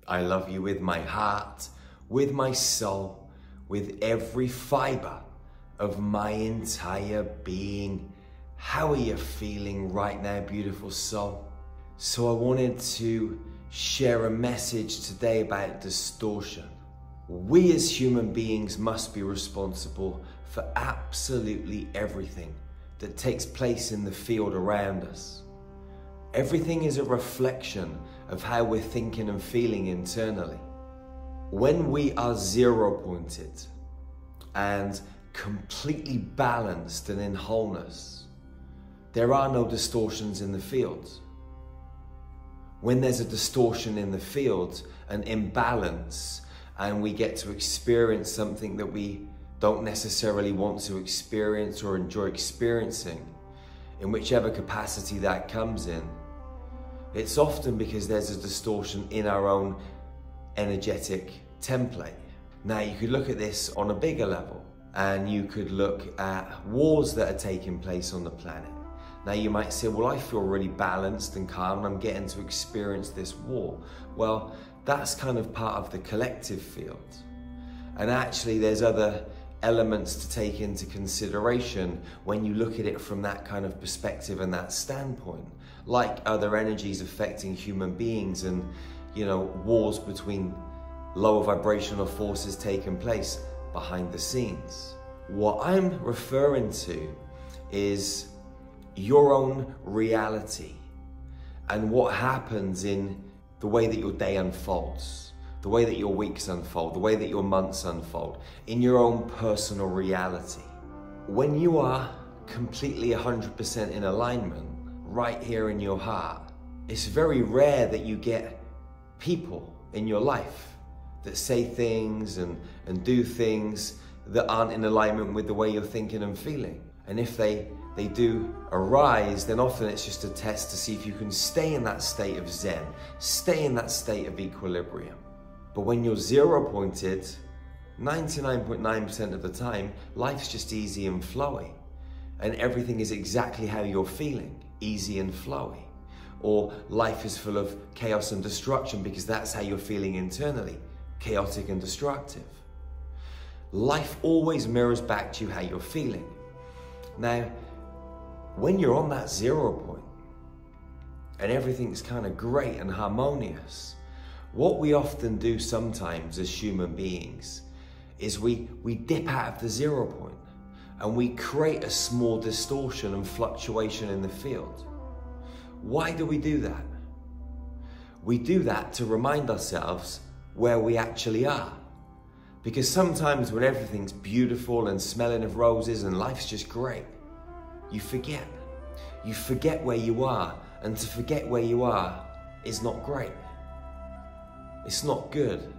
I love you with my heart, with my soul, with every fiber of my entire being. How are you feeling right now, beautiful soul? So I wanted to share a message today about distortion. We as human beings must be responsible for absolutely everything that takes place in the field around us. Everything is a reflection of how we're thinking and feeling internally. When we are zero-pointed and completely balanced and in wholeness, there are no distortions in the field. When there's a distortion in the field, an imbalance, and we get to experience something that we don't necessarily want to experience or enjoy experiencing, in whichever capacity that comes in, it's often because there's a distortion in our own energetic template. Now, you could look at this on a bigger level, and you could look at wars that are taking place on the planet. Now, you might say, well, I feel really balanced and calm, and I'm getting to experience this war. Well, that's kind of part of the collective field. And actually, there's other elements to take into consideration when you look at it from that kind of perspective and that standpoint, like other energies affecting human beings and, you know, wars between lower vibrational forces taking place behind the scenes. What I'm referring to is your own reality and what happens in the way that your day unfolds, the way that your weeks unfold, the way that your months unfold, in your own personal reality. When you are completely 100% in alignment, right here in your heart, it's very rare that you get people in your life that say things and do things that aren't in alignment with the way you're thinking and feeling. And if they do arise, then often it's just a test to see if you can stay in that state of Zen, stay in that state of equilibrium. But when you're zero-pointed, 99.9% of the time, life's just easy and flowy. And everything is exactly how you're feeling, easy and flowy. Or life is full of chaos and destruction because that's how you're feeling internally, chaotic and destructive. Life always mirrors back to you how you're feeling. Now, when you're on that 0 point and everything's kind of great and harmonious, what we often do sometimes as human beings is we dip out of the 0 point and we create a small distortion and fluctuation in the field. Why do we do that? We do that to remind ourselves where we actually are. Because sometimes when everything's beautiful and smelling of roses and life's just great, you forget. You forget where you are, and to forget where you are is not great. It's not good.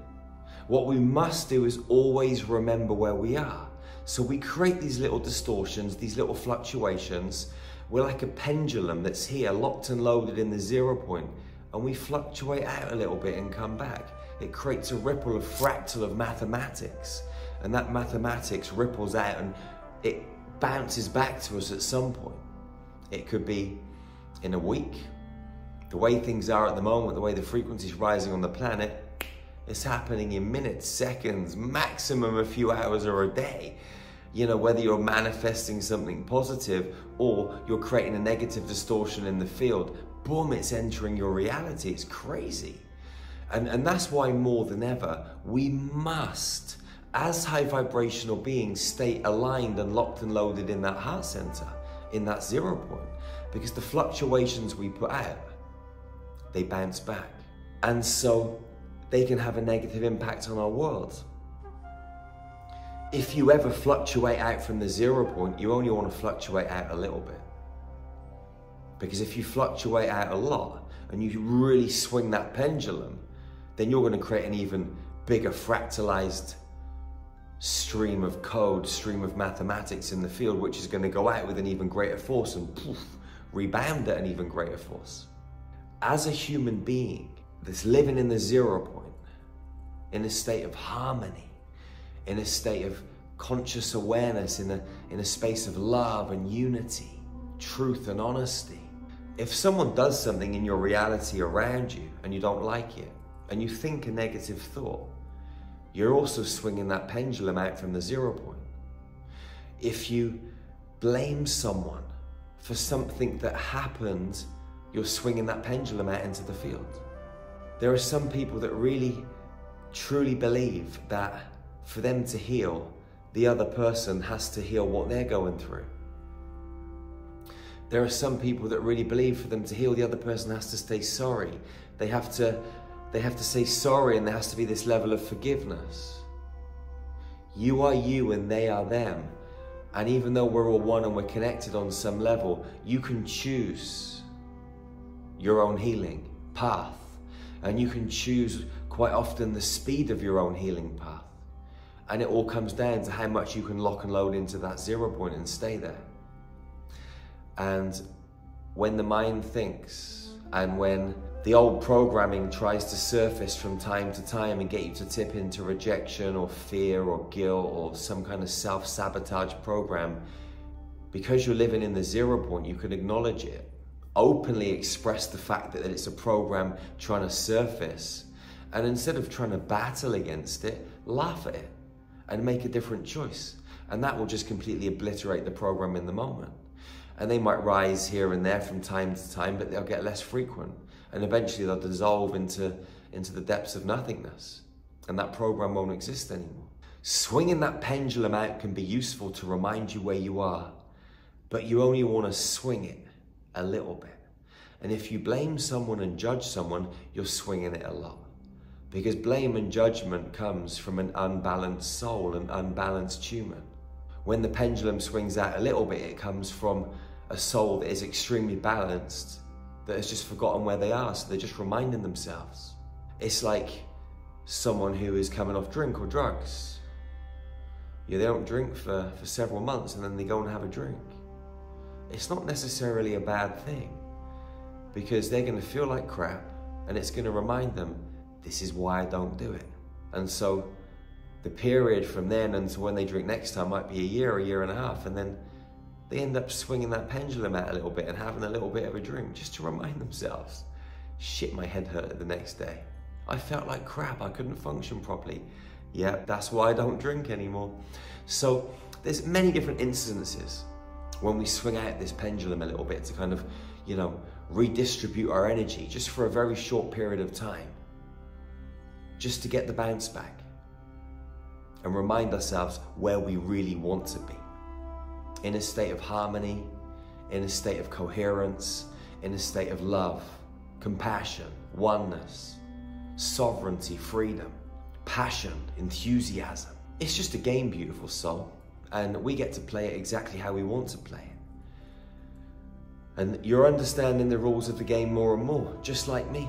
What we must do is always remember where we are. So we create these little distortions, these little fluctuations. We're like a pendulum that's here, locked and loaded in the 0 point, and we fluctuate out a little bit and come back. It creates a ripple, a fractal of mathematics, and that mathematics ripples out and it bounces back to us at some point. It could be in a week. The way things are at the moment, the way the frequency's rising on the planet, it's happening in minutes, seconds, maximum a few hours or a day. You know, whether you're manifesting something positive or you're creating a negative distortion in the field, boom, it's entering your reality. It's crazy. And that's why more than ever, we must, as high vibrational beings, stay aligned and locked and loaded in that heart center, in that 0 point. Because the fluctuations we put out, they bounce back. And so they can have a negative impact on our world. If you ever fluctuate out from the 0 point, you only want to fluctuate out a little bit. Because if you fluctuate out a lot and you really swing that pendulum, then you're going to create an even bigger fractalized stream of code, stream of mathematics in the field, which is going to go out with an even greater force and poof, rebound at an even greater force. As a human being that's living in the 0 point, in a state of harmony, in a state of conscious awareness, in a space of love and unity, truth and honesty. If someone does something in your reality around you and you don't like it, and you think a negative thought, you're also swinging that pendulum out from the 0 point. If you blame someone for something that happened, you're swinging that pendulum out into the field. There are some people that really, truly believe that for them to heal, the other person has to heal what they're going through. There are some people that really believe for them to heal, the other person has to stay sorry. They have to say sorry, and there has to be this level of forgiveness. You are you and they are them. And even though we're all one and we're connected on some level, you can choose your own healing path. And you can choose quite often the speed of your own healing path. And it all comes down to how much you can lock and load into that 0 point and stay there. And when the mind thinks, and when the old programming tries to surface from time to time and get you to tip into rejection or fear or guilt or some kind of self-sabotage program, because you're living in the 0 point, you can acknowledge it, openly express the fact that it's a program trying to surface, and instead of trying to battle against it, laugh at it and make a different choice. And that will just completely obliterate the program in the moment. And they might rise here and there from time to time, but they'll get less frequent. And eventually they'll dissolve into the depths of nothingness. And that program won't exist anymore. Swinging that pendulum out can be useful to remind you where you are, but you only want to swing it a little bit. And if you blame someone and judge someone, you're swinging it a lot. Because blame and judgment comes from an unbalanced soul, an unbalanced human. When the pendulum swings out a little bit, it comes from a soul that is extremely balanced, that has just forgotten where they are, so they're just reminding themselves. It's like someone who is coming off drink or drugs. Yeah, they don't drink for several months and then they go and have a drink. It's not necessarily a bad thing, because they're going to feel like crap, and it's going to remind them, this is why I don't do it. And so the period from then until when they drink next time might be a year and a half, and then they end up swinging that pendulum out a little bit and having a little bit of a drink just to remind themselves, shit, my head hurt the next day. I felt like crap, I couldn't function properly. Yeah, that's why I don't drink anymore. So there's many different instances when we swing out this pendulum a little bit to kind of, redistribute our energy just for a very short period of time, just to get the bounce back and remind ourselves where we really want to be. In a state of harmony, in a state of coherence, in a state of love, compassion, oneness, sovereignty, freedom, passion, enthusiasm. It's just a game, beautiful soul, and we get to play it exactly how we want to play it. And you're understanding the rules of the game more and more, just like me.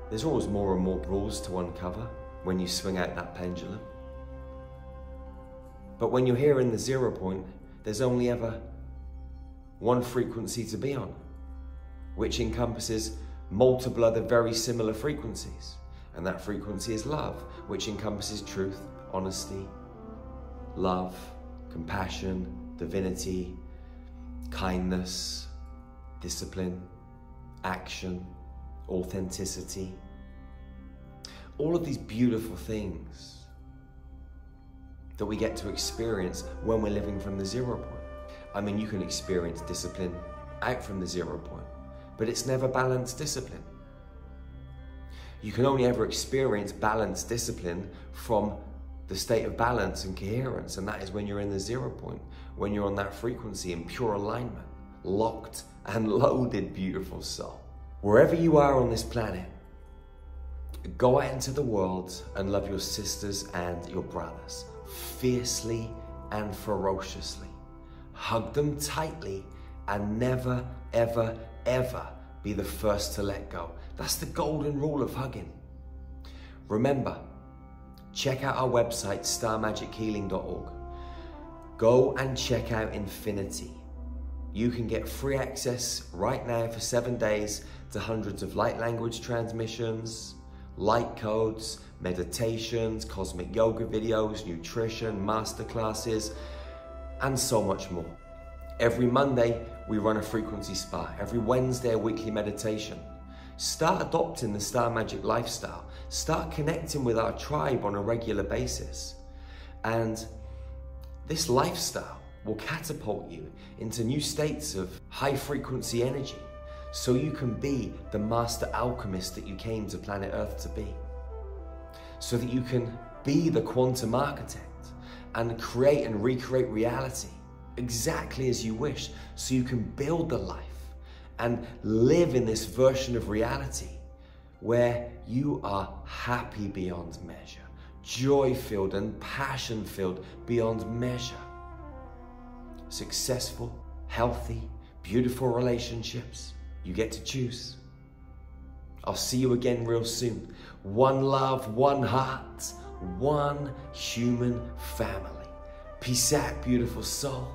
There's always more and more rules to uncover when you swing out that pendulum. But when you're here in the 0 point, there's only ever one frequency to be on, which encompasses multiple other very similar frequencies. And that frequency is love, which encompasses truth, honesty, love, compassion, divinity, kindness, discipline, action, authenticity. All of these beautiful things that we get to experience when we're living from the 0 point. I mean, you can experience discipline out from the 0 point, but it's never balanced discipline. You can only ever experience balanced discipline from the state of balance and coherence, and that is when you're in the 0 point, when you're on that frequency in pure alignment, locked and loaded, beautiful soul. Wherever you are on this planet, go out into the world and love your sisters and your brothers, fiercely and ferociously. Hug them tightly and never, ever, ever be the first to let go. That's the golden rule of hugging. Remember, check out our website, starmagichealing.org. Go and check out Infinity. You can get free access right now for 7 days to hundreds of light language transmissions, light codes, meditations, cosmic yoga videos, nutrition, masterclasses, and so much more. Every Monday, we run a frequency spa. Every Wednesday, a weekly meditation. Start adopting the Star Magic lifestyle. Start connecting with our tribe on a regular basis. And this lifestyle will catapult you into new states of high frequency energy so you can be the master alchemist that you came to planet Earth to be. So that you can be the quantum architect and create and recreate reality exactly as you wish, so you can build the life and live in this version of reality where you are happy beyond measure, joy-filled and passion-filled beyond measure. Successful, healthy, beautiful relationships. You get to choose. I'll see you again real soon. One love, one heart, one human family. Peace out, beautiful soul.